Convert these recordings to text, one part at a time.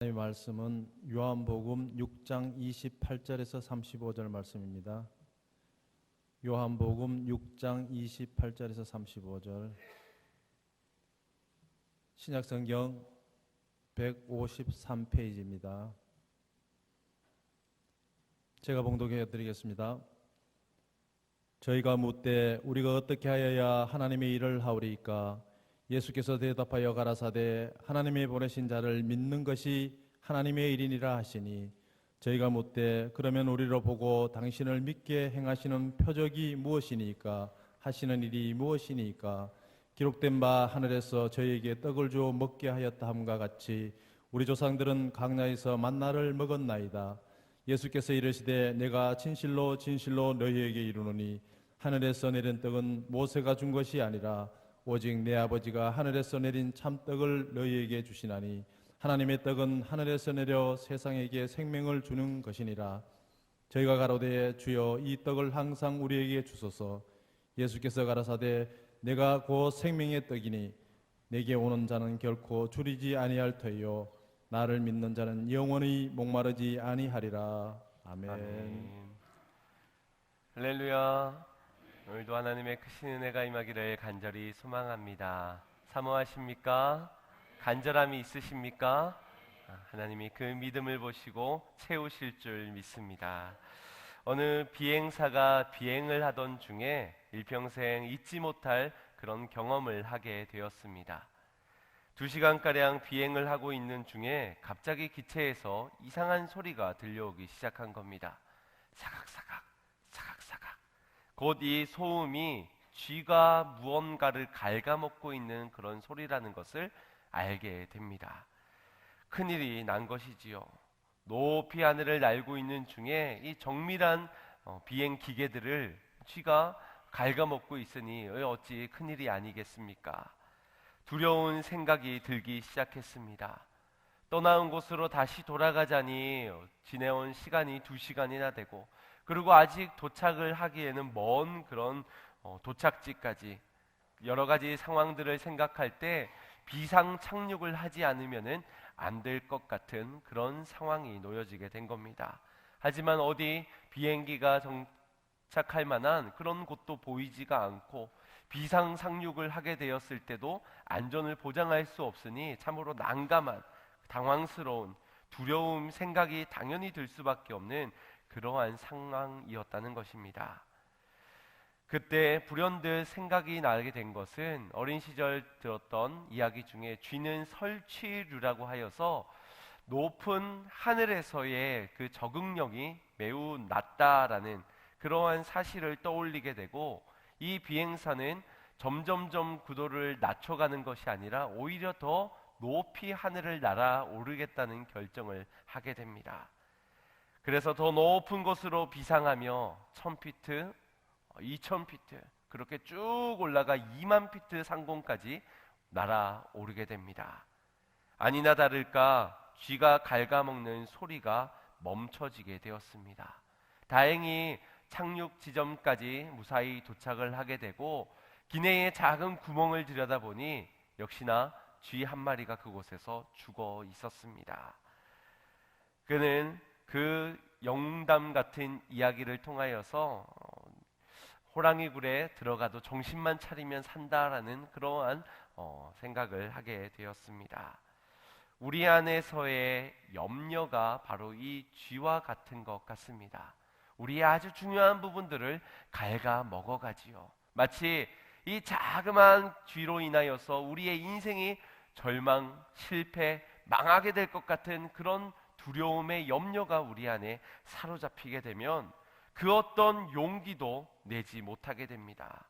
이 말씀은 요한복음 6장 28절에서 35절 말씀입니다. 요한복음 6장 28절에서 35절, 신약성경 153페이지입니다. 제가 봉독해 드리겠습니다. 저희가 묻되 우리가 어떻게 하여야 하나님의 일을 하오리이까? 예수께서 대답하여 가라사대 하나님의 보내신 자를 믿는 것이 하나님의 일이니라 하시니, 저희가 묻되 그러면 우리로 보고 당신을 믿게 행하시는 표적이 무엇이니까? 하시는 일이 무엇이니까? 기록된 바 하늘에서 저희에게 떡을 주어 먹게 하였다 함과 같이 우리 조상들은 광야에서 만나를 먹었나이다. 예수께서 이르시되 내가 진실로 진실로 너희에게 이르노니 하늘에서 내린 떡은 모세가 준 것이 아니라 오직 내 아버지가 하늘에서 내린 참떡을 너희에게 주시나니, 하나님의 떡은 하늘에서 내려 세상에게 생명을 주는 것이니라. 저희가 가로되 주여 이 떡을 항상 우리에게 주소서. 예수께서 가라사대 내가 곧 생명의 떡이니 내게 오는 자는 결코 줄이지 아니할 터이요 나를 믿는 자는 영원히 목마르지 아니하리라. 아멘. 아멘. 할렐루야. 오늘도 하나님의 크신 은혜가 임하기를 간절히 소망합니다. 사모하십니까? 간절함이 있으십니까? 하나님이 그 믿음을 보시고 채우실 줄 믿습니다. 어느 비행사가 비행을 하던 중에 일평생 잊지 못할 그런 경험을 하게 되었습니다. 2시간가량 비행을 하고 있는 중에 갑자기 기체에서 이상한 소리가 들려오기 시작한 겁니다. 사각사각, 사각사각. 곧 이 소음이 쥐가 무언가를 갉아먹고 있는 그런 소리라는 것을 알게 됩니다. 큰일이 난 것이지요. 높이 하늘을 날고 있는 중에 이 정밀한 비행 기계들을 쥐가 갉아먹고 있으니 어찌 큰일이 아니겠습니까? 두려운 생각이 들기 시작했습니다. 떠나온 곳으로 다시 돌아가자니 지내온 시간이 2시간이나 되고, 그리고 아직 도착을 하기에는 먼 그런 도착지까지 여러 가지 상황들을 생각할 때 비상 착륙을 하지 않으면은 안 될 것 같은 그런 상황이 놓여지게 된 겁니다. 하지만 어디 비행기가 정착할 만한 그런 곳도 보이지가 않고, 비상 착륙을 하게 되었을 때도 안전을 보장할 수 없으니 참으로 난감한, 당황스러운, 두려움 생각이 당연히 들 수밖에 없는 그러한 상황이었다는 것입니다. 그때 불현듯 생각이 나게 된 것은 어린 시절 들었던 이야기 중에 쥐는 설치류라고 하여서 높은 하늘에서의 그 적응력이 매우 낮다라는 그러한 사실을 떠올리게 되고, 이 비행사는 점점점 구도를 낮춰가는 것이 아니라 오히려 더 높이 하늘을 날아오르겠다는 결정을 하게 됩니다. 그래서 더 높은 곳으로 비상하며 1000피트, 2000피트, 그렇게 쭉 올라가 2만 피트 상공까지 날아오르게 됩니다. 아니나 다를까 쥐가 갉아먹는 소리가 멈춰지게 되었습니다. 다행히 착륙 지점까지 무사히 도착을 하게 되고, 기내에 작은 구멍을 들여다보니 역시나 쥐 한 마리가 그곳에서 죽어 있었습니다. 그는 그 영담 같은 이야기를 통하여서 호랑이 굴에 들어가도 정신만 차리면 산다라는 그러한 생각을 하게 되었습니다. 우리 안에서의 염려가 바로 이 쥐와 같은 것 같습니다. 우리의 아주 중요한 부분들을 갉아 먹어가지요. 마치 이 자그마한 쥐로 인하여서 우리의 인생이 절망, 실패, 망하게 될 것 같은 그런 두려움의 염려가 우리 안에 사로잡히게 되면 그 어떤 용기도 내지 못하게 됩니다.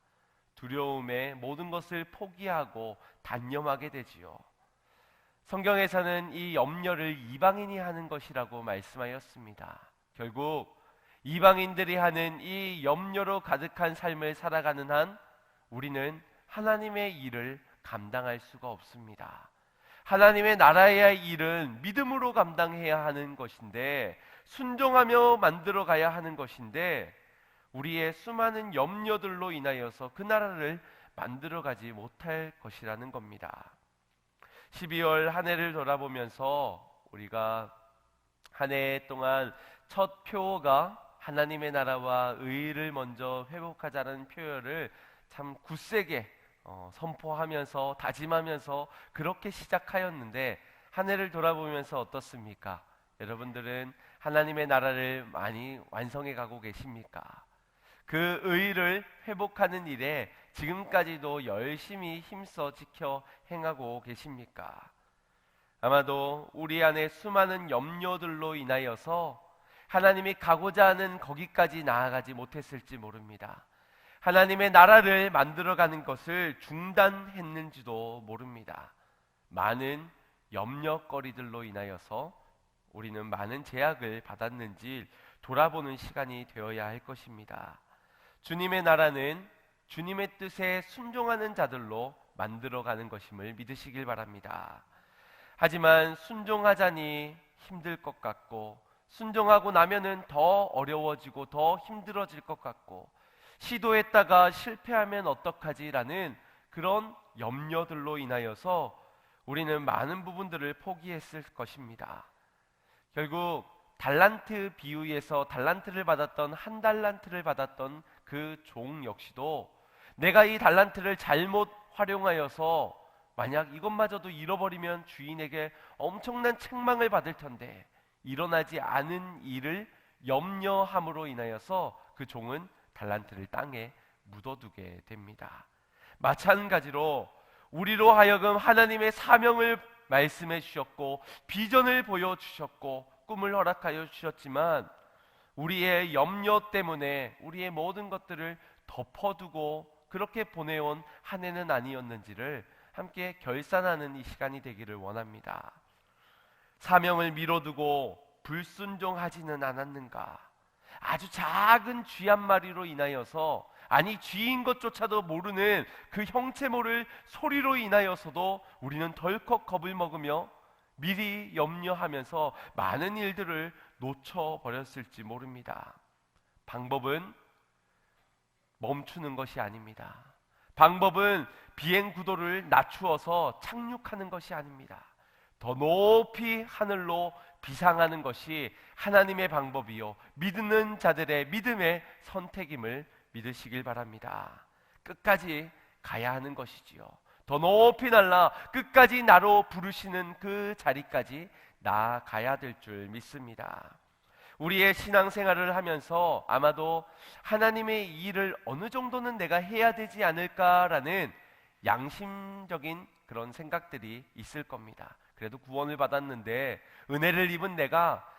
두려움에 모든 것을 포기하고 단념하게 되지요. 성경에서는 이 염려를 이방인이 하는 것이라고 말씀하였습니다. 결국 이방인들이 하는 이 염려로 가득한 삶을 살아가는 한 우리는 하나님의 일을 감당할 수가 없습니다. 하나님의 나라의 일은 믿음으로 감당해야 하는 것인데, 순종하며 만들어 가야 하는 것인데, 우리의 수많은 염려들로 인하여서 그 나라를 만들어 가지 못할 것이라는 겁니다. 12월 한 해를 돌아보면서 우리가 한 해 동안 첫 표어가 하나님의 나라와 의를 먼저 회복하자는 표어를 참 굳세게 선포하면서 다짐하면서 그렇게 시작하였는데, 한 해를 돌아보면서 어떻습니까? 여러분들은 하나님의 나라를 많이 완성해 가고 계십니까? 그 의를 회복하는 일에 지금까지도 열심히 힘써 지켜 행하고 계십니까? 아마도 우리 안에 수많은 염려들로 인하여서 하나님이 가고자 하는 거기까지 나아가지 못했을지 모릅니다. 하나님의 나라를 만들어가는 것을 중단했는지도 모릅니다. 많은 염려거리들로 인하여서 우리는 많은 제약을 받았는지 돌아보는 시간이 되어야 할 것입니다. 주님의 나라는 주님의 뜻에 순종하는 자들로 만들어가는 것임을 믿으시길 바랍니다. 하지만 순종하자니 힘들 것 같고, 순종하고 나면은 더 어려워지고 더 힘들어질 것 같고, 시도했다가 실패하면 어떡하지라는 그런 염려들로 인하여서 우리는 많은 부분들을 포기했을 것입니다. 결국 달란트 비유에서 달란트를 받았던, 한 달란트를 받았던 그 종 역시도 내가 이 달란트를 잘못 활용하여서 만약 이것마저도 잃어버리면 주인에게 엄청난 책망을 받을 텐데, 일어나지 않은 일을 염려함으로 인하여서 그 종은 달란트를 땅에 묻어두게 됩니다. 마찬가지로 우리로 하여금 하나님의 사명을 말씀해 주셨고 비전을 보여주셨고 꿈을 허락하여 주셨지만, 우리의 염려 때문에 우리의 모든 것들을 덮어두고 그렇게 보내온 한 해는 아니었는지를 함께 결산하는 이 시간이 되기를 원합니다. 사명을 미뤄두고 불순종하지는 않았는가? 아주 작은 쥐 한 마리로 인하여서, 아니 쥐인 것조차도 모르는 그 형체 모를 소리로 인하여서도 우리는 덜컥 겁을 먹으며 미리 염려하면서 많은 일들을 놓쳐버렸을지 모릅니다. 방법은 멈추는 것이 아닙니다. 방법은 비행 구도를 낮추어서 착륙하는 것이 아닙니다. 더 높이 하늘로 비상하는 것이 하나님의 방법이요 믿는 자들의 믿음의 선택임을 믿으시길 바랍니다. 끝까지 가야 하는 것이지요. 더 높이 날라 끝까지 나로 부르시는 그 자리까지 나아가야 될 줄 믿습니다. 우리의 신앙생활을 하면서 아마도 하나님의 일을 어느 정도는 내가 해야 되지 않을까라는 양심적인 그런 생각들이 있을 겁니다. 그래도 구원을 받았는데 은혜를 입은 내가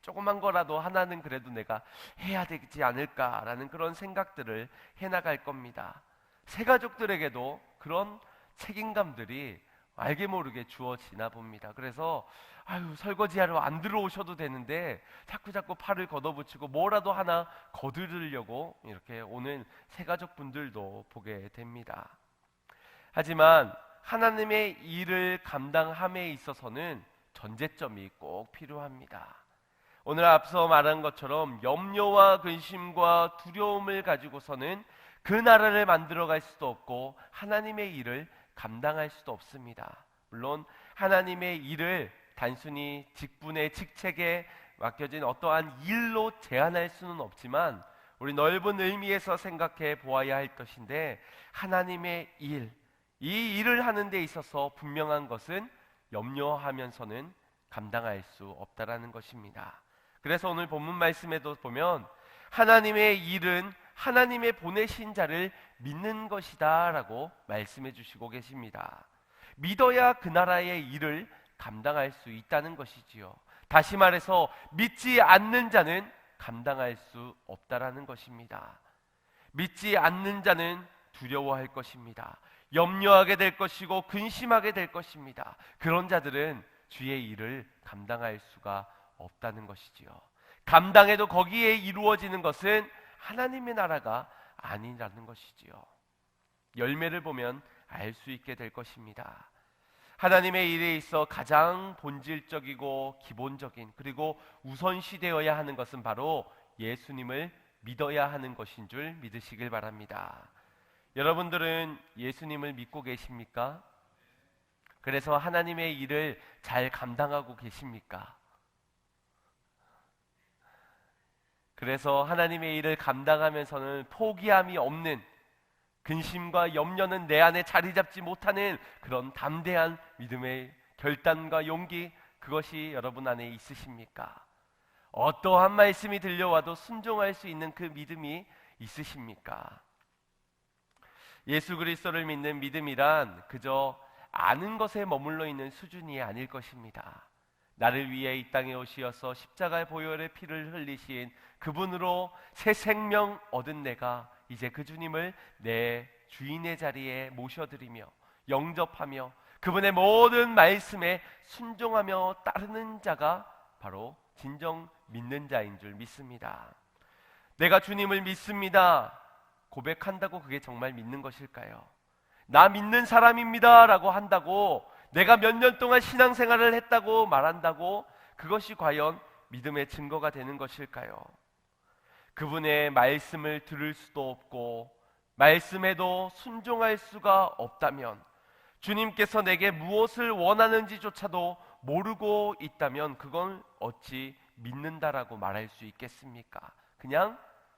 조그만 거라도 하나는 그래도 내가 해야 되지 않을까라는 그런 생각들을 해나갈 겁니다. 새가족들에게도 그런 책임감들이 알게 모르게 주어지나 봅니다. 그래서 설거지하러 안 들어오셔도 되는데 자꾸 팔을 걷어붙이고 뭐라도 하나 거두려고 이렇게 오는 새가족분들도 보게 됩니다. 하지만 하나님의 일을 감당함에 있어서는 전제점이 꼭 필요합니다. 오늘 앞서 말한 것처럼 염려와 근심과 두려움을 가지고서는 그 나라를 만들어갈 수도 없고 하나님의 일을 감당할 수도 없습니다. 물론 하나님의 일을 단순히 직분의 직책에 맡겨진 어떠한 일로 제한할 수는 없지만 우리 넓은 의미에서 생각해 보아야 할 것인데, 하나님의 일, 이 일을 하는 데 있어서 분명한 것은 염려하면서는 감당할 수 없다라는 것입니다. 그래서 오늘 본문 말씀에도 보면 하나님의 일은 하나님의 보내신 자를 믿는 것이다 라고 말씀해 주시고 계십니다. 믿어야 그 나라의 일을 감당할 수 있다는 것이지요. 다시 말해서 믿지 않는 자는 감당할 수 없다라는 것입니다. 믿지 않는 자는 두려워할 것입니다. 염려하게 될 것이고 근심하게 될 것입니다. 그런 자들은 주의 일을 감당할 수가 없다는 것이지요. 감당해도 거기에 이루어지는 것은 하나님의 나라가 아니라는 것이지요. 열매를 보면 알 수 있게 될 것입니다. 하나님의 일에 있어 가장 본질적이고 기본적인 그리고 우선시되어야 하는 것은 바로 예수님을 믿어야 하는 것인 줄 믿으시길 바랍니다. 여러분들은 예수님을 믿고 계십니까? 그래서 하나님의 일을 잘 감당하고 계십니까? 그래서 하나님의 일을 감당하면서는 포기함이 없는, 근심과 염려는 내 안에 자리 잡지 못하는 그런 담대한 믿음의 결단과 용기, 그것이 여러분 안에 있으십니까? 어떠한 말씀이 들려와도 순종할 수 있는 그 믿음이 있으십니까? 예수 그리스도를 믿는 믿음이란 그저 아는 것에 머물러 있는 수준이 아닐 것입니다. 나를 위해 이 땅에 오시어서 십자가의 보혈의 피를 흘리신 그분으로 새 생명 얻은 내가 이제 그 주님을 내 주인의 자리에 모셔드리며 영접하며 그분의 모든 말씀에 순종하며 따르는 자가 바로 진정 믿는 자인 줄 믿습니다. 내가 주님을 믿습니다 고백한다고 그게 정말 믿는 것일까요? 나 믿는 사람입니다 라고 한다고, 내가 몇 년 동안 신앙생활을 했다고 말한다고 그것이 과연 믿음의 증거가 되는 것일까요? 그분의 말씀을 들을 수도 없고 말씀에도 순종할 수가 없다면, 주님께서 내게 무엇을 원하는지조차도 모르고 있다면 그건 어찌 믿는다라고 말할 수 있겠습니까? 그냥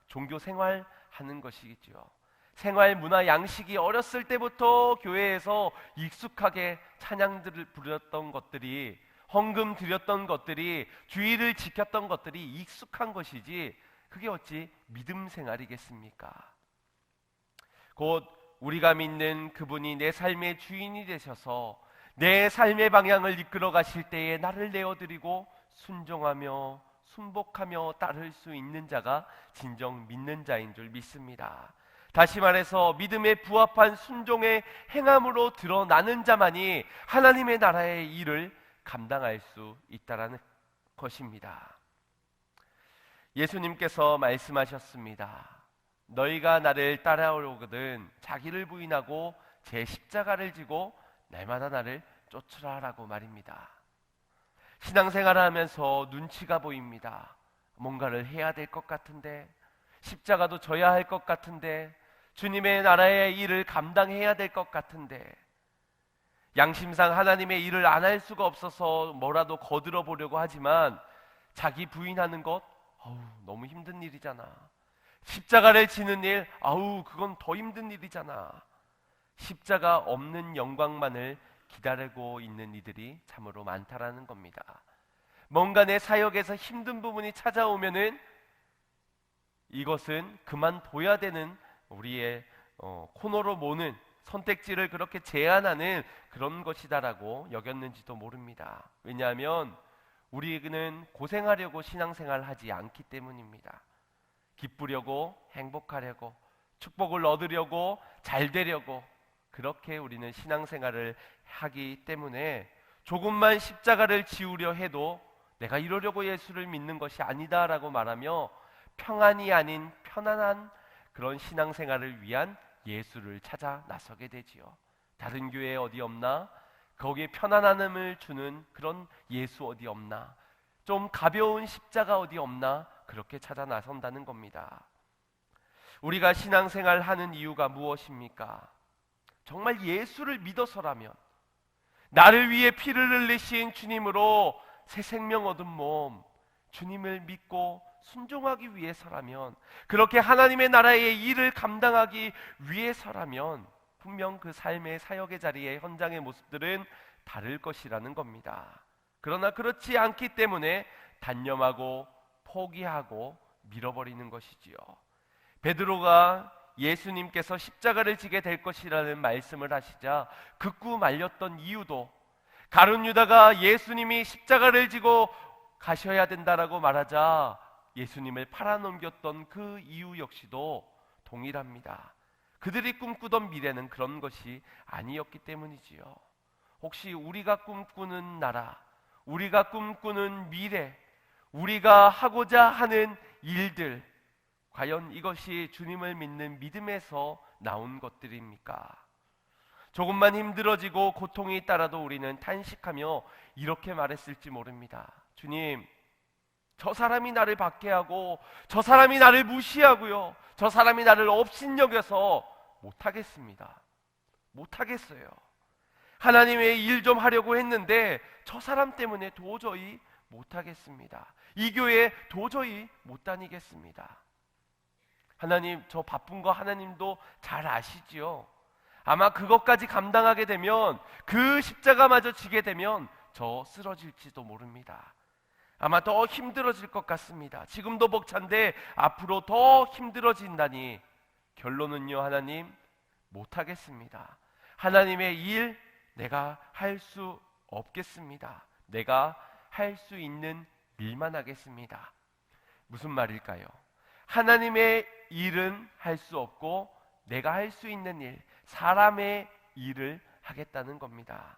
종교 생활하는 것이겠죠. 생활 문화 양식이 어렸을 때부터 교회에서 익숙하게 찬양들을 부렸던 것들이, 헌금 드렸던 것들이, 주의를 지켰던 것들이 익숙한 것이지 그게 어찌 믿음 생활이겠습니까? 곧 우리가 믿는 그분이 내 삶의 주인이 되셔서 내 삶의 방향을 이끌어 가실 때에 나를 내어드리고 순종하며 순복하며 따를 수 있는 자가 진정 믿는 자인 줄 믿습니다. 다시 말해서 믿음에 부합한 순종의 행함으로 드러나는 자만이 하나님의 나라의 일을 감당할 수 있다라는 것입니다. 예수님께서 말씀하셨습니다. 너희가 나를 따라오거든 자기를 부인하고 제 십자가를 지고 날마다 나를 쫓으라 라고 말입니다. 신앙생활을 하면서 눈치가 보입니다. 뭔가를 해야 될 것 같은데, 십자가도 져야 할 것 같은데, 주님의 나라의 일을 감당해야 될 것 같은데, 양심상 하나님의 일을 안 할 수가 없어서 뭐라도 거들어 보려고 하지만 자기 부인하는 것, 너무 힘든 일이잖아. 십자가를 지는 일, 그건 더 힘든 일이잖아. 십자가 없는 영광만을 기다리고 있는 이들이 참으로 많다라는 겁니다. 뭔가 내 사역에서 힘든 부분이 찾아오면은 이것은 그만둬야 되는 우리의 코너로 모는 선택지를 그렇게 제한하는 그런 것이다라고 여겼는지도 모릅니다. 왜냐하면 우리는 고생하려고 신앙생활을 하지 않기 때문입니다. 기쁘려고, 행복하려고, 축복을 얻으려고, 잘 되려고 그렇게 우리는 신앙생활을 하기 때문에 조금만 십자가를 지우려 해도 내가 이러려고 예수를 믿는 것이 아니다라고 말하며 평안이 아닌 편안한 그런 신앙생활을 위한 예수를 찾아 나서게 되지요. 다른 교회 어디 없나? 거기에 편안함을 주는 그런 예수 어디 없나? 좀 가벼운 십자가 어디 없나? 그렇게 찾아 나선다는 겁니다. 우리가 신앙생활 하는 이유가 무엇입니까? 정말 예수를 믿어서라면, 나를 위해 피를 흘리신 주님으로 새 생명 얻은 몸, 주님을 믿고 순종하기 위해서라면, 그렇게 하나님의 나라의 일을 감당하기 위해서라면 분명 그 삶의 사역의 자리에 현장의 모습들은 다를 것이라는 겁니다. 그러나 그렇지 않기 때문에 단념하고 포기하고 밀어버리는 것이지요. 베드로가 예수님께서 십자가를 지게 될 것이라는 말씀을 하시자 극구 말렸던 이유도, 가룟 유다가 예수님이 십자가를 지고 가셔야 된다라고 말하자 예수님을 팔아넘겼던 그 이유 역시도 동일합니다. 그들이 꿈꾸던 미래는 그런 것이 아니었기 때문이지요. 혹시 우리가 꿈꾸는 나라, 우리가 꿈꾸는 미래, 우리가 하고자 하는 일들, 과연 이것이 주님을 믿는 믿음에서 나온 것들입니까? 조금만 힘들어지고 고통이 따라도 우리는 탄식하며 이렇게 말했을지 모릅니다. 주님, 저 사람이 나를 박해하고 저 사람이 나를 무시하고요, 저 사람이 나를 업신여겨서 못하겠습니다. 못하겠어요. 하나님의 일 좀 하려고 했는데 저 사람 때문에 도저히 못하겠습니다. 이 교회 도저히 못 다니겠습니다. 하나님, 저 바쁜 거 하나님도 잘 아시지요. 아마 그것까지 감당하게 되면, 그 십자가마저 지게 되면 저 쓰러질지도 모릅니다. 아마 더 힘들어질 것 같습니다. 지금도 벅찬데 앞으로 더 힘들어진다니, 결론은요, 하나님, 못하겠습니다. 하나님의 일 내가 할 수 없겠습니다. 내가 할 수 있는 일만 하겠습니다. 무슨 말일까요? 하나님의 일은 할 수 없고 내가 할 수 있는 일, 사람의 일을 하겠다는 겁니다.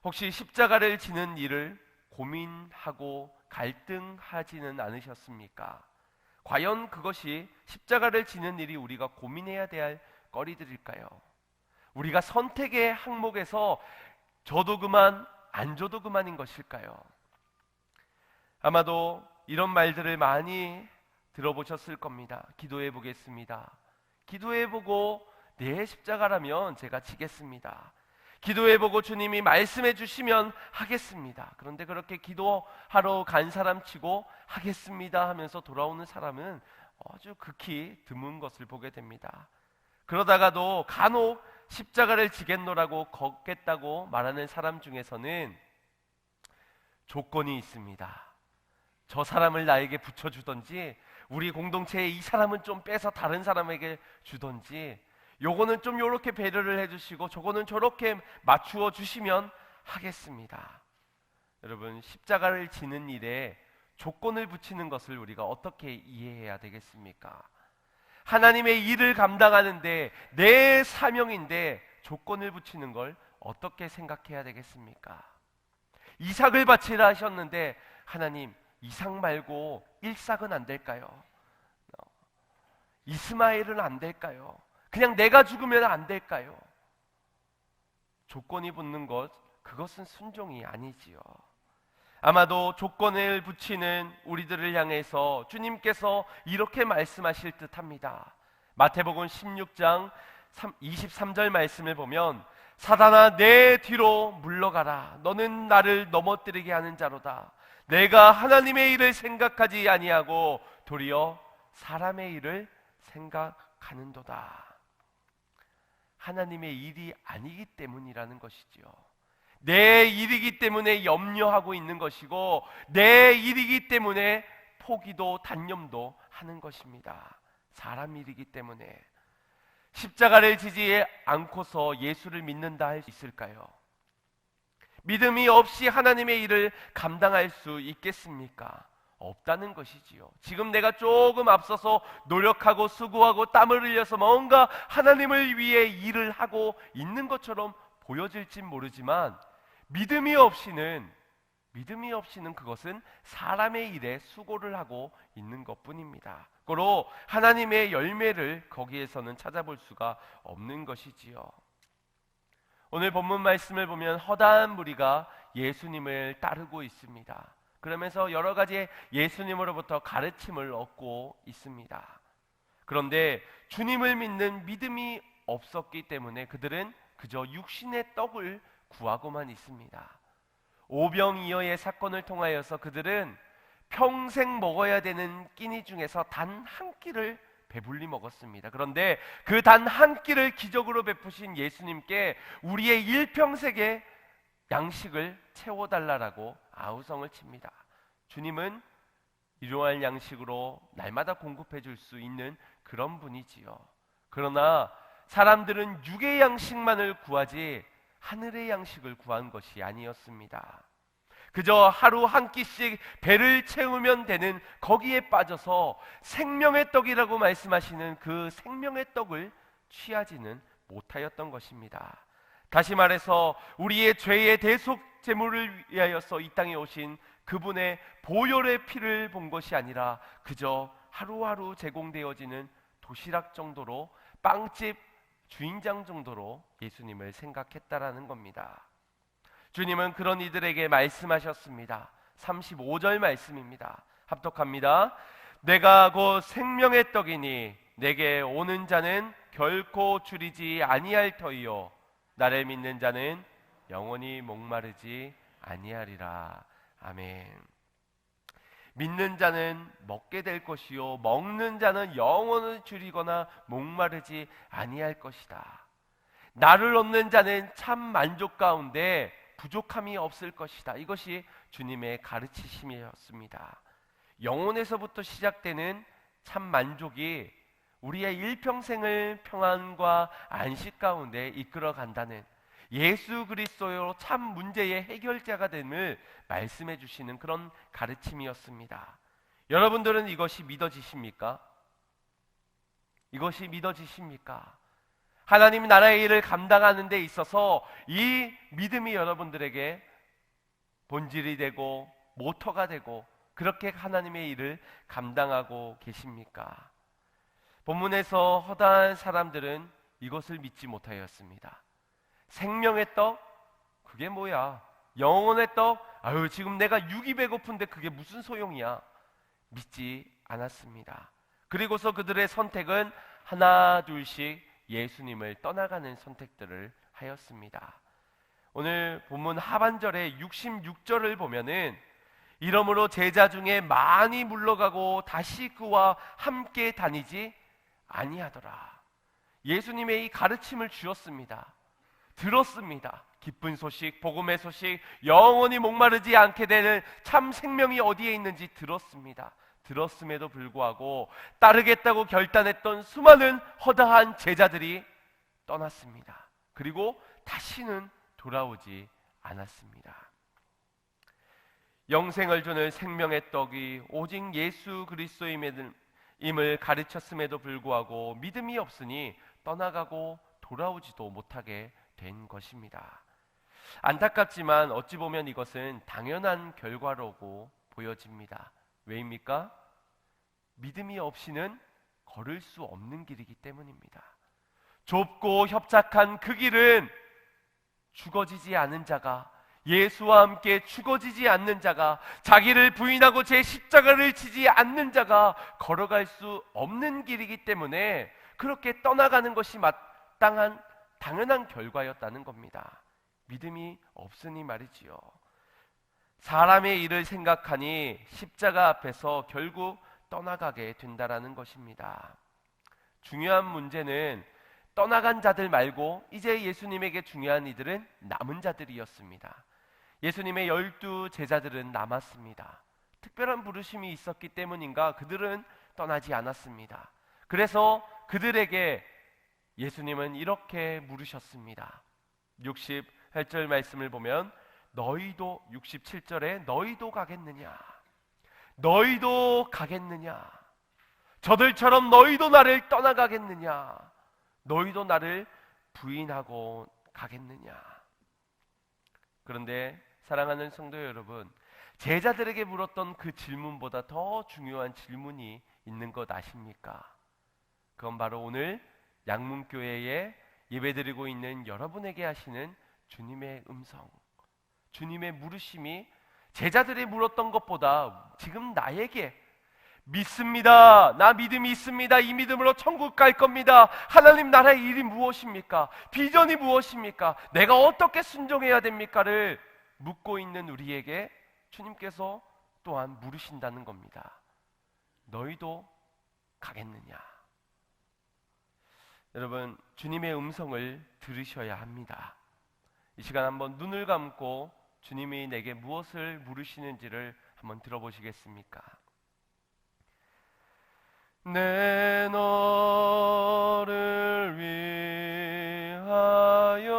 혹시 십자가를 지는 일을 고민하고 갈등하지는 않으셨습니까? 과연 그것이, 십자가를 지는 일이 우리가 고민해야 될 거리들일까요? 우리가 선택의 항목에서 줘도 그만, 안 줘도 그만인 것일까요? 아마도 이런 말들을 많이 들어보셨을 겁니다. 기도해 보겠습니다. 기도해 보고 내 십자가라면 제가 지겠습니다. 기도해 보고 주님이 말씀해 주시면 하겠습니다. 그런데 그렇게 기도하러 간 사람 치고 하겠습니다 하면서 돌아오는 사람은 아주 극히 드문 것을 보게 됩니다. 그러다가도 간혹 십자가를 지겠노라고 걷겠다고 말하는 사람 중에서는 조건이 있습니다. 저 사람을 나에게 붙여주던지, 우리 공동체에 이 사람은 좀 빼서 다른 사람에게 주던지, 요거는 좀 요렇게 배려를 해주시고 저거는 저렇게 맞추어 주시면 하겠습니다. 여러분, 십자가를 지는 일에 조건을 붙이는 것을 우리가 어떻게 이해해야 되겠습니까? 하나님의 일을 감당하는데 내 사명인데 조건을 붙이는 걸 어떻게 생각해야 되겠습니까? 이삭을 바치라 하셨는데, 하나님, 이삭 말고 일삭은 안 될까요? 이스마엘은 안 될까요? 그냥 내가 죽으면 안 될까요? 조건이 붙는 것, 그것은 순종이 아니지요. 아마도 조건을 붙이는 우리들을 향해서 주님께서 이렇게 말씀하실 듯합니다. 마태복음 16장 23절 말씀을 보면, 사단아 내 뒤로 물러가라. 너는 나를 넘어뜨리게 하는 자로다. 내가 하나님의 일을 생각하지 아니하고 도리어 사람의 일을 생각하는도다. 하나님의 일이 아니기 때문이라는 것이지요. 내 일이기 때문에 염려하고 있는 것이고, 내 일이기 때문에 포기도 단념도 하는 것입니다. 사람 일이기 때문에. 십자가를 지지 않고서 예수를 믿는다 할 수 있을까요? 믿음이 없이 하나님의 일을 감당할 수 있겠습니까? 없다는 것이지요. 지금 내가 조금 앞서서 노력하고 수고하고 땀을 흘려서 뭔가 하나님을 위해 일을 하고 있는 것처럼 보여질진 모르지만, 믿음이 없이는 그것은 사람의 일에 수고를 하고 있는 것뿐입니다. 고로 하나님의 열매를 거기에서는 찾아볼 수가 없는 것이지요. 오늘 본문 말씀을 보면 허다한 무리가 예수님을 따르고 있습니다. 그러면서 여러 가지 예수님으로부터 가르침을 얻고 있습니다. 그런데 주님을 믿는 믿음이 없었기 때문에 그들은 그저 육신의 떡을 구하고만 있습니다. 오병이어의 사건을 통하여서 그들은 평생 먹어야 되는 끼니 중에서 단 한 끼를 배불리 먹었습니다. 그런데 그 단 한 끼를 기적으로 베푸신 예수님께 우리의 일평생의 양식을 채워달라고 아우성을 칩니다. 주님은 일용할 양식으로 날마다 공급해 줄 수 있는 그런 분이지요. 그러나 사람들은 육의 양식만을 구하지 하늘의 양식을 구한 것이 아니었습니다. 그저 하루 한 끼씩 배를 채우면 되는 거기에 빠져서 생명의 떡이라고 말씀하시는 그 생명의 떡을 취하지는 못하였던 것입니다. 다시 말해서 우리의 죄의 대속 제물을 위하여서 이 땅에 오신 그분의 보혈의 피를 본 것이 아니라 그저 하루하루 제공되어지는 도시락 정도로, 빵집 주인장 정도로 예수님을 생각했다라는 겁니다. 주님은 그런 이들에게 말씀하셨습니다. 35절 말씀입니다. 합독합니다. 내가 곧 생명의 떡이니 내게 오는 자는 결코 줄이지 아니할 터이요 나를 믿는 자는 영원히 목마르지 아니하리라. 아멘. 믿는 자는 먹게 될 것이요 먹는 자는 영원을 주리거나 목마르지 아니할 것이다. 나를 얻는 자는 참 만족 가운데 부족함이 없을 것이다. 이것이 주님의 가르치심이었습니다. 영혼에서부터 시작되는 참 만족이 우리의 일평생을 평안과 안식 가운데 이끌어 간다는, 예수 그리스도로 참 문제의 해결자가 됨을 말씀해 주시는 그런 가르침이었습니다. 여러분들은 이것이 믿어지십니까? 이것이 믿어지십니까? 하나님 나라의 일을 감당하는 데 있어서 이 믿음이 여러분들에게 본질이 되고 모터가 되고 그렇게 하나님의 일을 감당하고 계십니까? 본문에서 허다한 사람들은 이것을 믿지 못하였습니다. 생명의 떡? 그게 뭐야? 영혼의 떡? 아유, 지금 내가 육이 배고픈데 그게 무슨 소용이야? 믿지 않았습니다. 그리고서 그들의 선택은 하나 둘씩 예수님을 떠나가는 선택들을 하였습니다. 오늘 본문 하반절에 66절을 보면은 이러므로 제자 중에 많이 물러가고 다시 그와 함께 다니지 아니하더라. 예수님의 이 가르침을 주었습니다. 들었습니다. 기쁜 소식, 복음의 소식, 영원히 목마르지 않게 되는 참 생명이 어디에 있는지 들었습니다. 들었음에도 불구하고 따르겠다고 결단했던 수많은 허다한 제자들이 떠났습니다. 그리고 다시는 돌아오지 않았습니다. 영생을 주는 생명의 떡이 오직 예수 그리스도임을 가르쳤음에도 불구하고 믿음이 없으니 떠나가고 돌아오지도 못하게 된 것입니다. 안타깝지만 어찌 보면 이것은 당연한 결과라고 보여집니다. 왜입니까? 믿음이 없이는 걸을 수 없는 길이기 때문입니다. 좁고 협착한 그 길은 죽어지지 않은 자가, 예수와 함께 죽어지지 않는 자가, 자기를 부인하고 제 십자가를 지지 않는 자가 걸어갈 수 없는 길이기 때문에 그렇게 떠나가는 것이 마땅한 당연한 결과였다는 겁니다. 믿음이 없으니 말이지요. 사람의 일을 생각하니 십자가 앞에서 결국 떠나가게 된다라는 것입니다. 중요한 문제는 떠나간 자들 말고 이제 예수님에게 중요한 이들은 남은 자들이었습니다. 예수님의 12 제자들은 남았습니다. 특별한 부르심이 있었기 때문인가 그들은 떠나지 않았습니다. 그래서 그들에게 예수님은 이렇게 물으셨습니다. 68절 말씀을 보면 너희도, 67절에 너희도 가겠느냐? 너희도 가겠느냐? 저들처럼 너희도 나를 떠나가겠느냐? 너희도 나를 부인하고 가겠느냐? 그런데 사랑하는 성도 여러분, 제자들에게 물었던 그 질문보다 더 중요한 질문이 있는 것 아십니까? 그건 바로 오늘 양문교회에 예배드리고 있는 여러분에게 하시는 주님의 음성, 주님의 물으심이 제자들이 물었던 것보다 지금 나에게 믿습니다. 나 믿음이 있습니다. 이 믿음으로 천국 갈 겁니다. 하나님 나라의 일이 무엇입니까? 비전이 무엇입니까? 내가 어떻게 순종해야 됩니까를 묻고 있는 우리에게 주님께서 또한 물으신다는 겁니다. 너희도 가겠느냐? 여러분, 주님의 음성을 들으셔야 합니다. 이 시간 한번 눈을 감고 주님이 내게 무엇을 물으시는지를 한번 들어보시겠습니까? 내 너를 위하여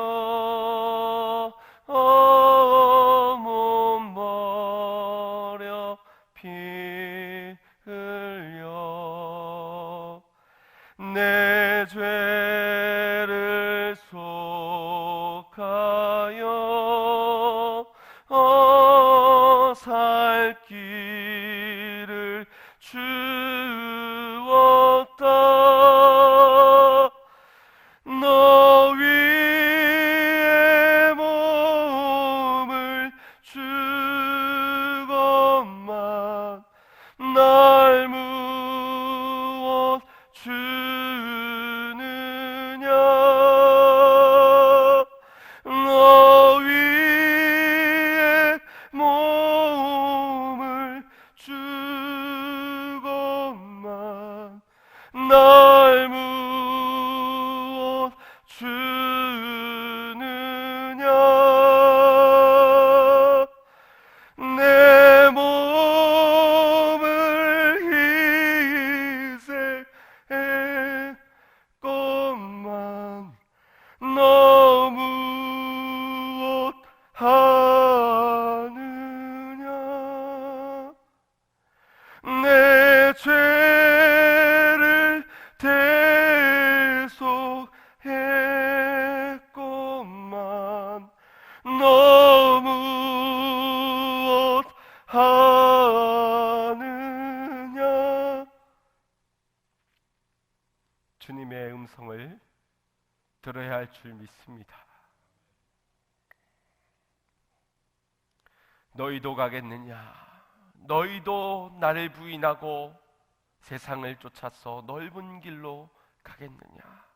몸 버려 피 흘려 내 죄를 속하여 살 길을 주었다. 너 위에 몸을 주건만 날 무엇 주느냐? 음성을 들어야 할 줄 믿습니다. 너희도 가겠느냐? 너희도 나를 부인하고 세상을 쫓아서 넓은 길로 가겠느냐?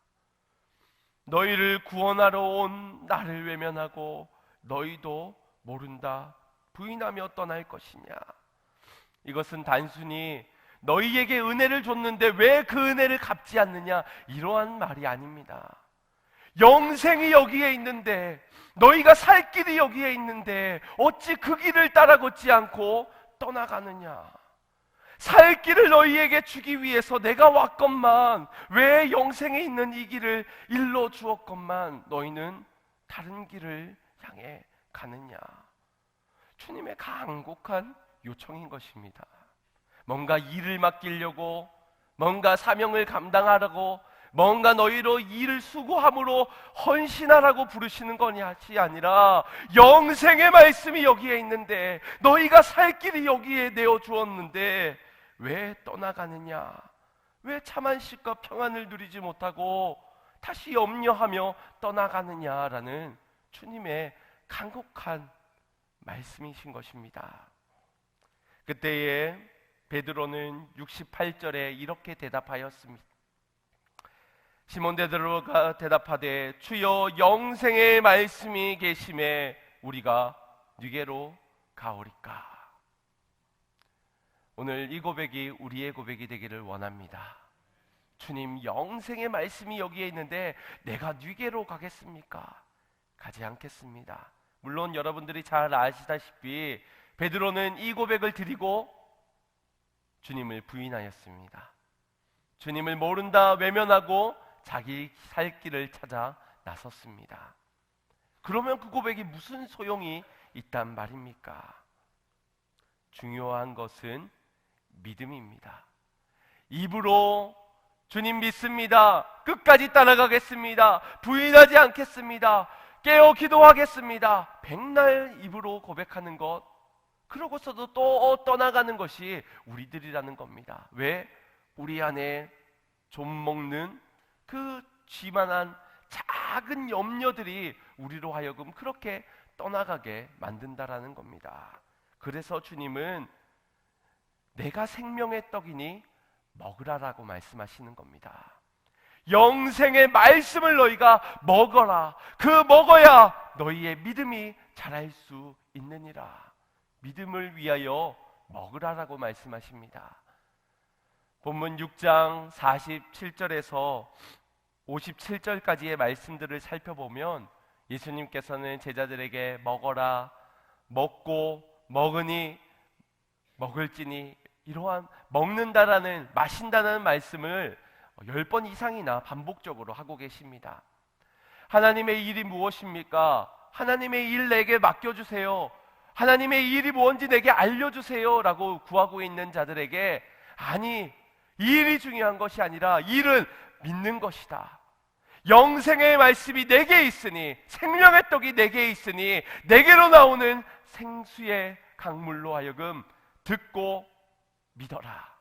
너희를 구원하러 온 나를 외면하고 너희도 모른다 부인하며 떠날 것이냐? 이것은 단순히 너희에게 은혜를 줬는데 왜 그 은혜를 갚지 않느냐, 이러한 말이 아닙니다. 영생이 여기에 있는데, 너희가 살 길이 여기에 있는데 어찌 그 길을 따라 걷지 않고 떠나가느냐? 살 길을 너희에게 주기 위해서 내가 왔건만, 왜 영생에 있는 이 길을 일러 주었건만 너희는 다른 길을 향해 가느냐? 주님의 간곡한 요청인 것입니다. 뭔가 일을 맡기려고, 뭔가 사명을 감당하라고, 뭔가 너희로 일을 수고함으로 헌신하라고 부르시는 것이 아니라, 영생의 말씀이 여기에 있는데, 너희가 살 길이 여기에 내어 주었는데 왜 떠나가느냐? 왜 참 안식과 평안을 누리지 못하고 다시 염려하며 떠나가느냐라는 주님의 간곡한 말씀이신 것입니다. 그때에 베드로는 68절에 이렇게 대답하였습니다. 시몬 베드로가 대답하되 주여 영생의 말씀이 계심에 우리가 누게로 가오리까? 오늘 이 고백이 우리의 고백이 되기를 원합니다. 주님, 영생의 말씀이 여기에 있는데 내가 누게로 가겠습니까? 가지 않겠습니다. 물론 여러분들이 잘 아시다시피 베드로는 이 고백을 드리고 주님을 부인하였습니다. 주님을 모른다 외면하고 자기 살 길을 찾아 나섰습니다. 그러면 그 고백이 무슨 소용이 있단 말입니까? 중요한 것은 믿음입니다. 입으로 주님 믿습니다, 끝까지 따라가겠습니다, 부인하지 않겠습니다, 깨어 기도하겠습니다, 백날 입으로 고백하는 것, 그러고서도 또 떠나가는 것이 우리들이라는 겁니다. 왜? 우리 안에 좀 먹는 그 쥐만한 작은 염려들이 우리로 하여금 그렇게 떠나가게 만든다라는 겁니다. 그래서 주님은 내가 생명의 떡이니 먹으라라고 말씀하시는 겁니다. 영생의 말씀을 너희가 먹어라. 그 먹어야 너희의 믿음이 자랄 수 있느니라. 믿음을 위하여 먹으라라고 말씀하십니다. 본문 6장 47절에서 57절까지의 말씀들을 살펴보면 예수님께서는 제자들에게 먹어라, 먹고 먹으니 먹을지니, 이러한 먹는다라는, 마신다는 말씀을 10번 이상이나 반복적으로 하고 계십니다. 하나님의 일이 무엇입니까? 하나님의 일 내게 맡겨주세요, 하나님의 일이 뭔지 내게 알려주세요 라고 구하고 있는 자들에게, 아니, 일이 중요한 것이 아니라 일은 믿는 것이다. 영생의 말씀이 내게 있으니, 생명의 떡이 내게 있으니 내게로 나오는 생수의 강물로 하여금 듣고 믿어라.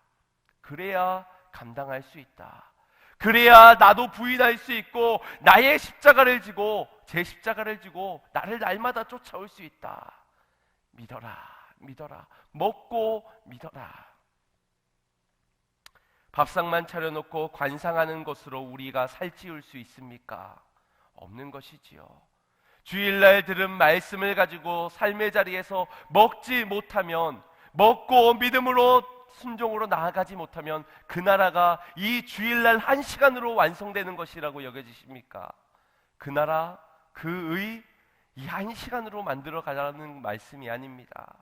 그래야 감당할 수 있다. 그래야 나도 부인할 수 있고 나의 십자가를 지고, 제 십자가를 지고 나를 날마다 쫓아올 수 있다. 믿어라, 믿어라, 먹고 믿어라. 밥상만 차려놓고 관상하는 것으로 우리가 살찌울 수 있습니까? 없는 것이지요. 주일날 들은 말씀을 가지고 삶의 자리에서 먹지 못하면, 먹고 믿음으로 순종으로 나아가지 못하면 그 나라가 이 주일날 1시간으로 완성되는 것이라고 여겨지십니까? 그 나라, 그 의, 이 1시간으로 만들어 가자는 말씀이 아닙니다.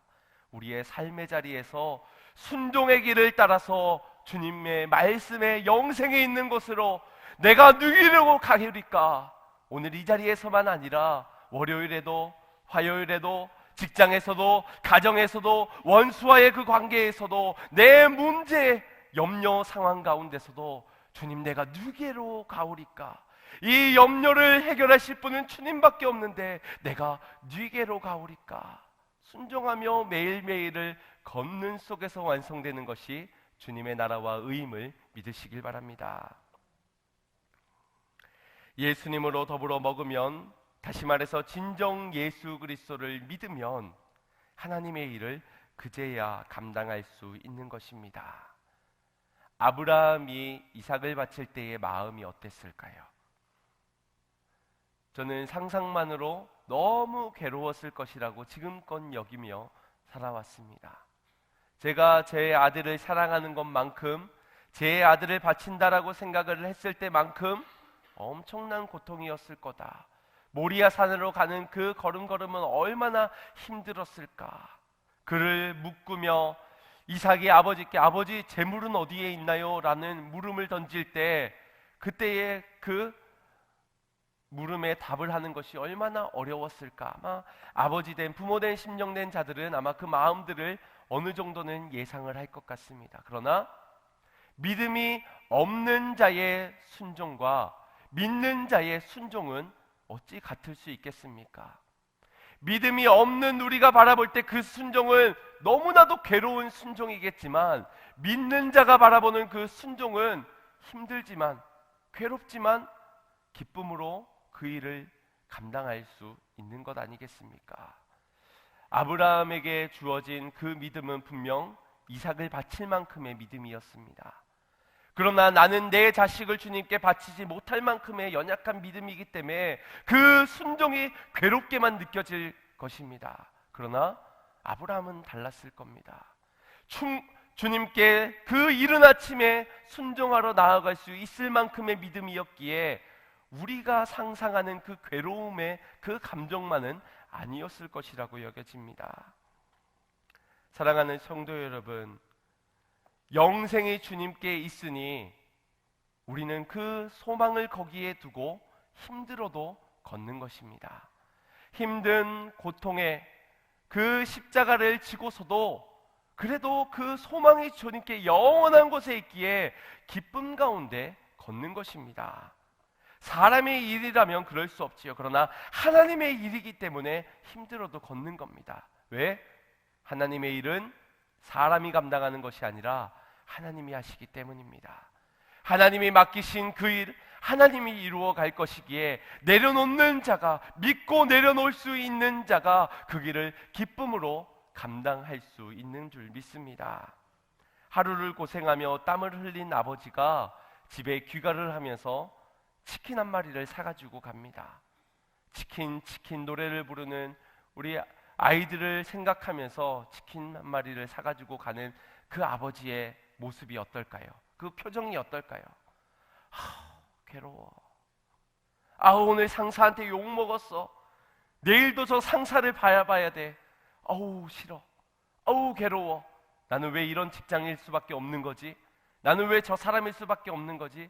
우리의 삶의 자리에서 순종의 길을 따라서 주님의 말씀에 영생에 있는 곳으로 내가 누리려고 가리까? 오늘 이 자리에서만 아니라 월요일에도, 화요일에도, 직장에서도, 가정에서도, 원수와의 그 관계에서도, 내 문제, 염려 상황 가운데서도 주님, 내가 누게로 가오리까? 이 염려를 해결하실 분은 주님밖에 없는데 내가 누게로 가오리까? 순종하며 매일매일을 걷는 속에서 완성되는 것이 주님의 나라와 의임을 믿으시길 바랍니다. 예수님으로 더불어 먹으면, 다시 말해서 진정 예수 그리스도를 믿으면 하나님의 일을 그제야 감당할 수 있는 것입니다. 아브라함이 이삭을 바칠 때의 마음이 어땠을까요? 저는 상상만으로 너무 괴로웠을 것이라고 지금껏 여기며 살아왔습니다. 제가 제 아들을 사랑하는 것만큼, 제 아들을 바친다라고 생각을 했을 때만큼 엄청난 고통이었을 거다. 모리아 산으로 가는 그 걸음걸음은 얼마나 힘들었을까. 그를 묶으며 이삭이 아버지께 아버지 재물은 어디에 있나요? 라는 물음을 던질 때 그때의 그 물음에 답을 하는 것이 얼마나 어려웠을까. 아마 아버지 된 부모 된 심령 된 자들은 아마 그 마음들을 어느 정도는 예상을 할 것 같습니다. 그러나 믿음이 없는 자의 순종과 믿는 자의 순종은 어찌 같을 수 있겠습니까? 믿음이 없는 우리가 바라볼 때 그 순종은 너무나도 괴로운 순종이겠지만, 믿는 자가 바라보는 그 순종은 힘들지만 괴롭지만 기쁨으로 그 일을 감당할 수 있는 것 아니겠습니까? 아브라함에게 주어진 그 믿음은 분명 이삭을 바칠 만큼의 믿음이었습니다. 그러나 나는 내 자식을 주님께 바치지 못할 만큼의 연약한 믿음이기 때문에 그 순종이 괴롭게만 느껴질 것입니다. 그러나 아브라함은 달랐을 겁니다. 주님께 그 이른 아침에 순종하러 나아갈 수 있을 만큼의 믿음이었기에 우리가 상상하는 그 괴로움의 그 감정만은 아니었을 것이라고 여겨집니다. 사랑하는 성도 여러분, 영생이 주님께 있으니 우리는 그 소망을 거기에 두고 힘들어도 걷는 것입니다. 힘든 고통에 그 십자가를 지고서도 그래도 그 소망이 주님께 영원한 곳에 있기에 기쁨 가운데 걷는 것입니다. 사람의 일이라면 그럴 수 없지요. 그러나 하나님의 일이기 때문에 힘들어도 걷는 겁니다. 왜? 하나님의 일은 사람이 감당하는 것이 아니라 하나님이 하시기 때문입니다. 하나님이 맡기신 그 일, 하나님이 이루어 갈 것이기에 내려놓는 자가, 믿고 내려놓을 수 있는 자가 그 길을 기쁨으로 감당할 수 있는 줄 믿습니다. 하루를 고생하며 땀을 흘린 아버지가 집에 귀가를 하면서 치킨 한 마리를 사가지고 갑니다. 치킨 노래를 부르는 우리 아이들을 생각하면서 치킨 한 마리를 사가지고 가는 그 아버지의 모습이 어떨까요? 그 표정이 어떨까요? 괴로워. 오늘 상사한테 욕 먹었어. 내일도 저 상사를 봐야 돼. 싫어. 괴로워. 나는 왜 이런 직장일 수밖에 없는 거지? 나는 왜 저 사람일 수밖에 없는 거지?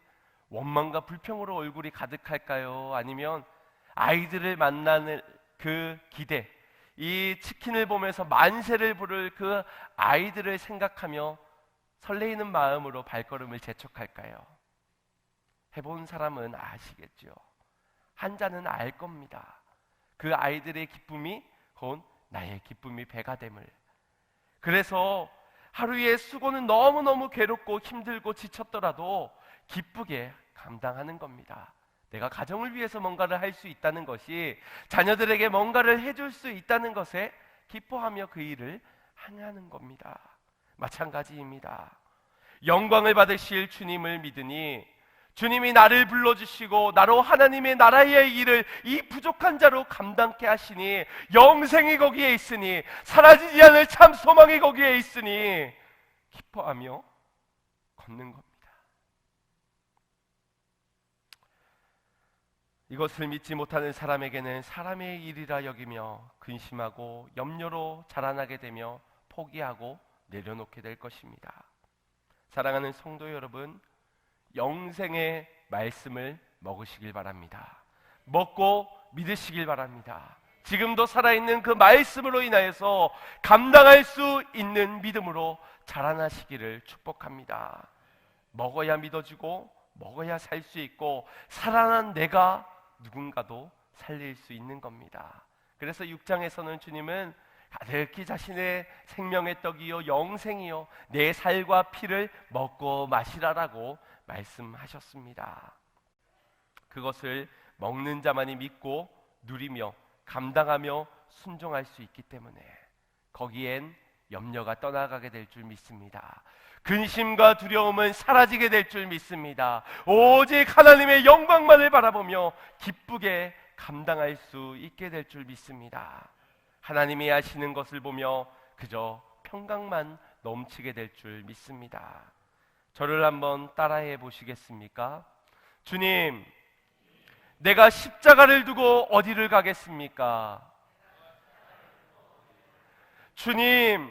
원망과 불평으로 얼굴이 가득할까요? 아니면 아이들을 만나는 그 기대, 이 치킨을 보면서 만세를 부를 그 아이들을 생각하며 설레이는 마음으로 발걸음을 재촉할까요? 해본 사람은 아시겠죠. 한 자는 알 겁니다. 그 아이들의 기쁨이 곧 나의 기쁨이 배가 됨을. 그래서 하루의 수고는 너무너무 괴롭고 힘들고 지쳤더라도 기쁘게 감당하는 겁니다. 내가 가정을 위해서 뭔가를 할 수 있다는 것이, 자녀들에게 뭔가를 해줄 수 있다는 것에 기뻐하며 그 일을 행하는 겁니다. 마찬가지입니다. 영광을 받으실 주님을 믿으니 주님이 나를 불러주시고 나로 하나님의 나라의 일을 이 부족한 자로 감당케 하시니 영생이 거기에 있으니 사라지지 않을 참 소망이 거기에 있으니 기뻐하며 걷는 겁니다. 이것을 믿지 못하는 사람에게는 사람의 일이라 여기며 근심하고 염려로 자라나게 되며 포기하고 내려놓게 될 것입니다. 사랑하는 성도 여러분, 영생의 말씀을 먹으시길 바랍니다. 먹고 믿으시길 바랍니다. 지금도 살아있는 그 말씀으로 인하여서 감당할 수 있는 믿음으로 자라나시기를 축복합니다. 먹어야 믿어지고 먹어야 살 수 있고 살아난 내가 누군가도 살릴 수 있는 겁니다. 그래서 6장에서는 주님은 가득히 자신의 생명의 떡이요 영생이요 내 살과 피를 먹고 마시라라고 말씀하셨습니다. 그것을 먹는 자만이 믿고 누리며 감당하며 순종할 수 있기 때문에 거기엔 염려가 떠나가게 될 줄 믿습니다. 근심과 두려움은 사라지게 될 줄 믿습니다. 오직 하나님의 영광만을 바라보며 기쁘게 감당할 수 있게 될 줄 믿습니다. 하나님이 하시는 것을 보며 그저 평강만 넘치게 될 줄 믿습니다. 저를 한번 따라해 보시겠습니까? 주님, 내가 십자가를 두고 어디를 가겠습니까? 주님,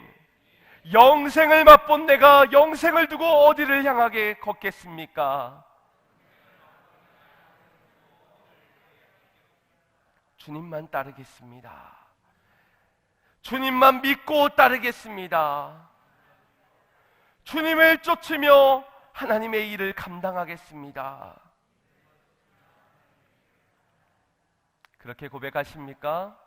영생을 맛본 내가 영생을 두고 어디를 향하게 걷겠습니까? 주님만 따르겠습니다. 주님만 믿고 따르겠습니다. 주님을 쫓으며 하나님의 일을 감당하겠습니다. 그렇게 고백하십니까?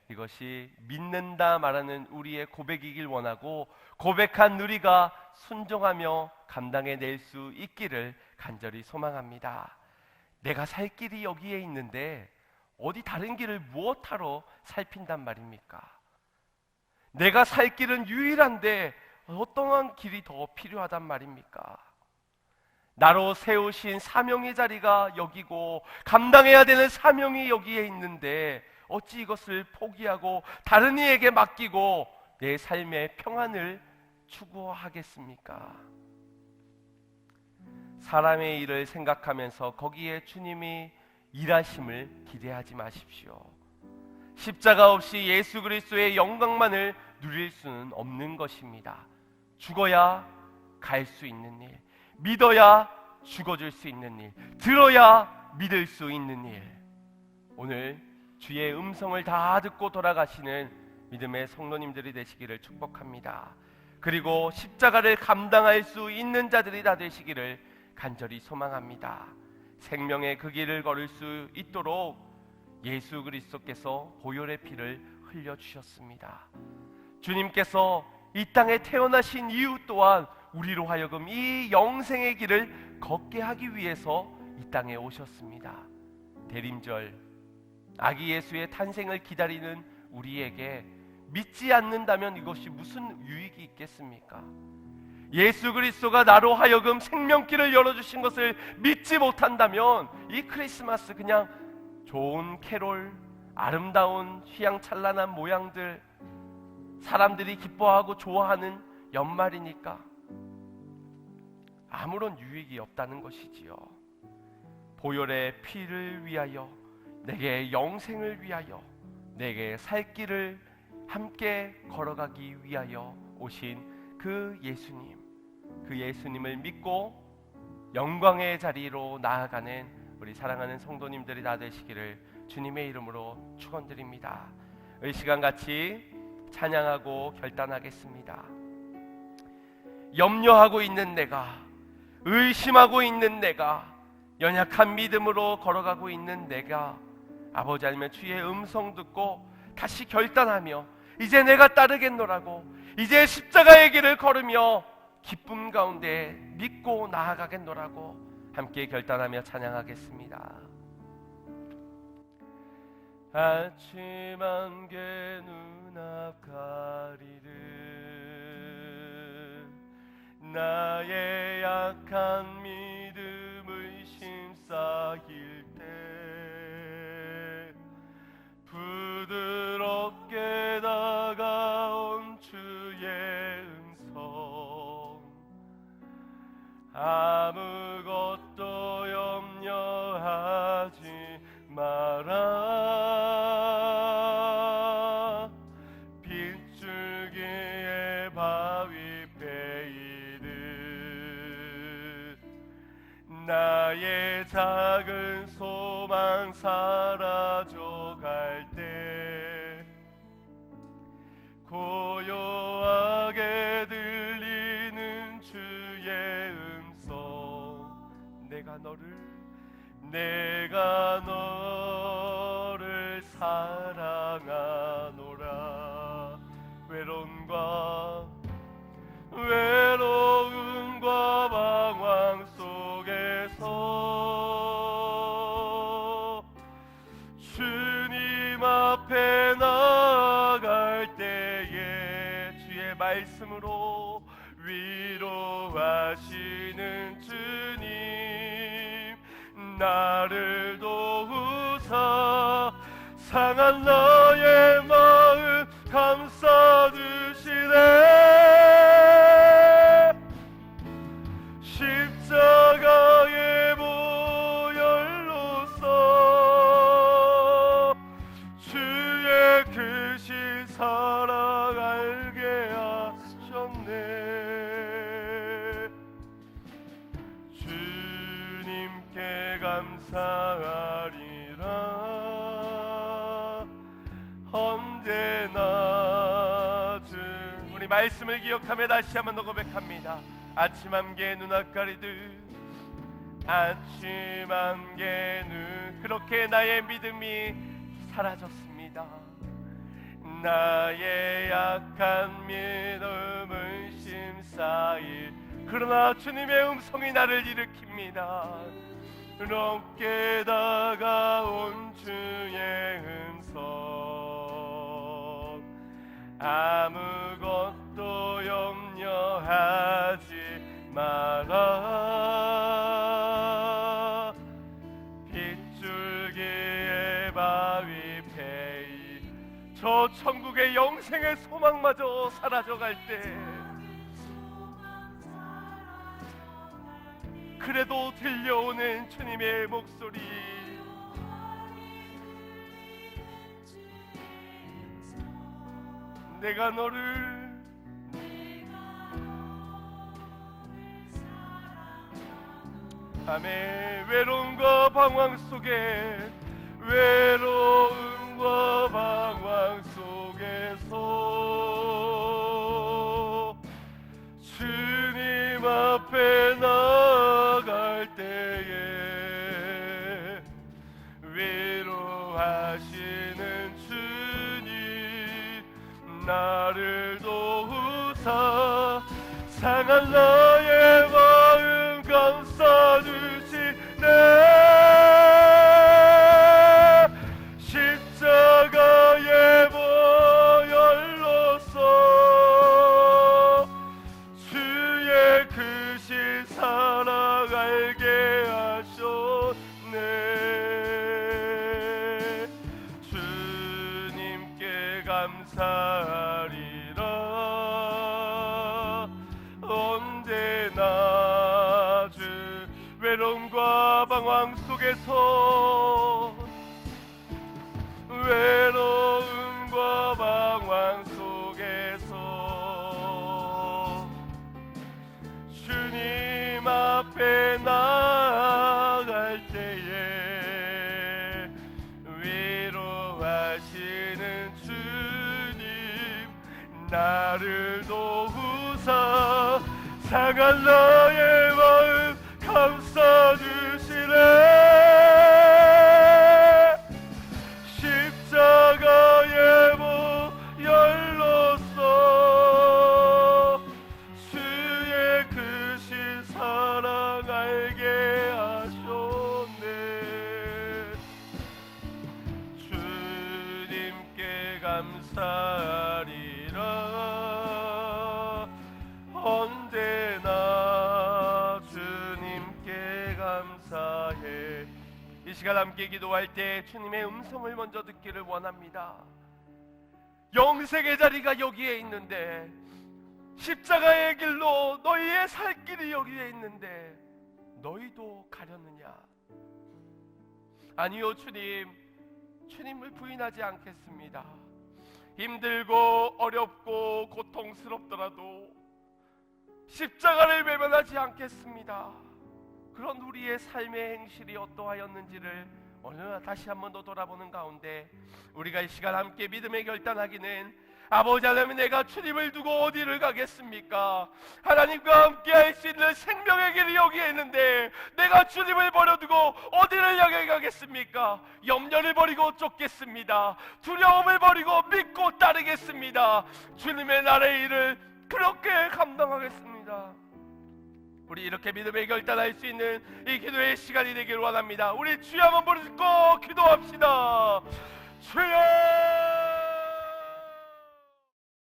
이것이 믿는다 말하는 우리의 고백이길 원하고 고백한 우리가 순종하며 감당해낼 수 있기를 간절히 소망합니다. 내가 살 길이 여기에 있는데 어디 다른 길을 무엇하러 살핀단 말입니까? 내가 살 길은 유일한데 어떠한 길이 더 필요하단 말입니까? 나로 세우신 사명의 자리가 여기고 감당해야 되는 사명이 여기에 있는데 어찌 이것을 포기하고 다른 이에게 맡기고 내 삶의 평안을 추구하겠습니까? 사람의 일을 생각하면서 거기에 주님이 일하심을 기대하지 마십시오. 십자가 없이 예수 그리스도의 영광만을 누릴 수는 없는 것입니다. 죽어야 갈 수 있는 일, 믿어야 죽어줄 수 있는 일, 들어야 믿을 수 있는 일. 오늘 주의 음성을 다 듣고 돌아가시는 믿음의 성도님들이 되시기를 축복합니다. 그리고 십자가를 감당할 수 있는 자들이 다 되시기를 간절히 소망합니다. 생명의 그 길을 걸을 수 있도록 예수 그리스도께서 보혈의 피를 흘려주셨습니다. 주님께서 이 땅에 태어나신 이유 또한 우리로 하여금 이 영생의 길을 걷게 하기 위해서 이 땅에 오셨습니다. 대림절 아기 예수의 탄생을 기다리는 우리에게 믿지 않는다면 이것이 무슨 유익이 있겠습니까? 예수 그리스도가 나로 하여금 생명길을 열어주신 것을 믿지 못한다면 이 크리스마스 그냥 좋은 캐롤, 아름다운 휘황찬란한 모양들, 사람들이 기뻐하고 좋아하는 연말이니까 아무런 유익이 없다는 것이지요. 보혈의 피를 위하여, 내게 영생을 위하여, 내게 살 길을 함께 걸어가기 위하여 오신 그 예수님, 그 예수님을 믿고 영광의 자리로 나아가는 우리 사랑하는 성도님들이 다 되시기를 주님의 이름으로 축원드립니다. 이 시간 같이 찬양하고 결단하겠습니다. 염려하고 있는 내가, 의심하고 있는 내가, 연약한 믿음으로 걸어가고 있는 내가 아버지 아니면 주의 음성 듣고 다시 결단하며 이제 내가 따르겠노라고, 이제 십자가의 길을 걸으며 기쁨 가운데 믿고 나아가겠노라고 함께 결단하며 찬양하겠습니다. 아침 안개 눈앞 가리듯 나의 약한 믿음의 심쌓일 때 부드럽게 다가온 주의 음성, 아무것도 염려하지 마라. 빗줄기에 바위 패이듯 나의 작은 소망 사라져갈 때 고요하게 들리는 주의 음성, 내가 너를 사랑하노라. 외로움과 방황 속에서 위로하시는 주님, 나를 도우사 상한 나의 마음 감싸주시네. 십자가의 보혈로서 주의 크신 사랑 알게 하셨네. 주님께 감사하리라. 언제나 주, 우리 말씀을 기억하며 다시 한번 더 고백합니다. 아침 안개 눈앞 가리듯 아침 안개 눈, 그렇게 나의 믿음이 사라졌습니다. 나의 약한 믿음은 심사일, 그러나 주님의 음성이 나를 일으킵니다. 높게 다가온 주의 음성, 아무것도 염려하지 마라. 빗줄기의 바위 페이, 저 천국의 영생의 소망마저 사라져갈 때 그래도 들려오는 주님의 목소리, 내가 너를 아멘. 외로움과 방황 속에, 외로움과 방황 속에서 주님 앞에 나아갈 때에 위로하시는 주님, 나를 도우사 상한 나의 마음 감싸주시네. 십자가의 보혈로서 주의 크신 사랑 알게 하셨네. 주님께 감사하리라. 언제나 주, 외로움과 방황 속에서, 외로움과 방황 속에서 주님 앞에 나아갈 때에 위로하시는 주님, 나를 도우사 상한 나의 마음 감싸주시네. 십자가의 보혈로서 주의 크신 사랑 알게 하셨네. 주님께 감사하리라. 언제나 주님께 감사해. 이 시간 함께 기도할 때 주님의 음성을 먼저 듣기를 원합니다. 영생의 자리가 여기에 있는데, 십자가의 길로 너희의 살 길이 여기에 있는데 너희도 가려느냐? 아니요 주님, 주님을 부인하지 않겠습니다. 힘들고 어렵고 고통스럽더라도 십자가를 외면하지 않겠습니다. 그런 우리의 삶의 행실이 어떠하였는지를 오늘 다시 한 번 더 돌아보는 가운데, 우리가 이 시간 함께 믿음의 결단하기는, 아버지 하나님, 내가 주님을 두고 어디를 가겠습니까? 하나님과 함께 할 수 있는 생명의 길이 여기에 있는데 내가 주님을 버려두고 어디를 향해 가겠습니까? 염려를 버리고 쫓겠습니다. 두려움을 버리고 믿고 따르겠습니다. 주님의 나라의 일을 그렇게 감당하겠습니다. 우리 이렇게 믿음의 결단할 수 있는 이 기도의 시간이 되기를 원합니다. 우리 주여 한번 부르짖고 기도합시다. 주여!